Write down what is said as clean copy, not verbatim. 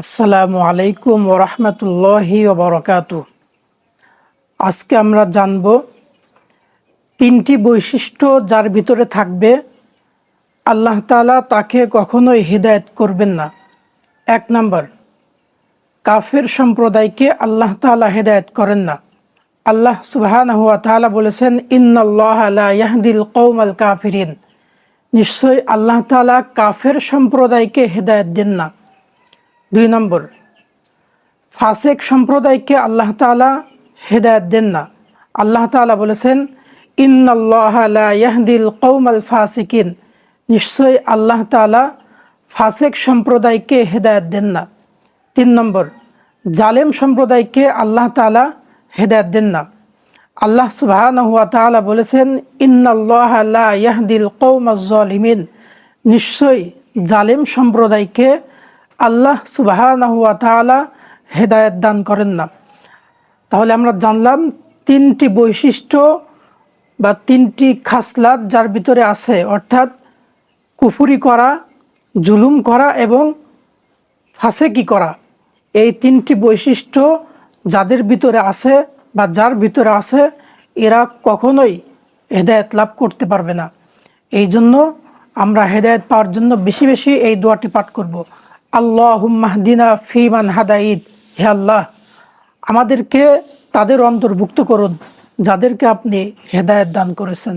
আসসালামু আলাইকুম ওরহমতুল্লাহি ওবরাকাতু। আজকে আমরা জানব তিনটি বৈশিষ্ট্য যার ভিতরে থাকবে আল্লাহ তাআলা তাকে কখনোই হিদায়াত করবেন না। 1 নাম্বার, কাফের সম্প্রদায়কে আল্লাহ তাআলা হিদায়াত করেন না। আল্লাহ সুবহানাহু ওয়া তাআলা বলেছেন, ইন্নাল্লাহা লা ইয়াহদিল কওমাল কাফিরিন, নিশ্চয়ই আল্লাহ তাআলা কাফের সম্প্রদায়কে হিদায়াত দেন না। 2 নম্বর, ফাসেক সম্প্রদায়কে আল্লাহ তাআলা হেদায়েত দেন না। আল্লাহ তাআলা বলেছেন, ইন্নাল্লাহা লা ইয়াহদিল কওমাল ফাসিকিন, নিশ্চয়ই আল্লাহ তাআলা ফাসেক সম্প্রদায়কে হেদায়েত দেন না। 3 নম্বর, জালেম সম্প্রদায়কে আল্লাহ তাআলা হেদায়েত দেন না। আল্লাহ সুবহানাহু ওয়া তাআলা বলেছেন, ইন্নাল্লাহা লা ইয়াহদিল কওমাজ জালিমিন, নিশ্চয়ই জালেম সম্প্রদায়কে আল্লাহ সুবহানাহু ওয়া তাআলা হেদায়েত দান করেন না। তাহলে আমরা জানলাম তিনটি বৈশিষ্ট্য বা তিনটি খাসলাত যার ভিতরে আছে, অর্থাৎ কুফরি করা, জুলুম করা এবং ফাসেকি করা। এই তিনটি বৈশিষ্ট্য যাদের ভিতরে আছে বা যার ভিতরে আছে এরা কখনোই হেদায়েত লাভ করতে পারবে না। এই জন্য আমরা হেদায়েত পাওয়ার জন্য বেশি বেশি এই দোয়াটি পাঠ করব। আল্লাহুম্মা হদিনা ফিমান হাদাইত, হে আল্লাহ আমাদেরকে তাদের অন্তর্ভুক্ত করুন যাদেরকে আপনি হেদায়েত দান করেছেন।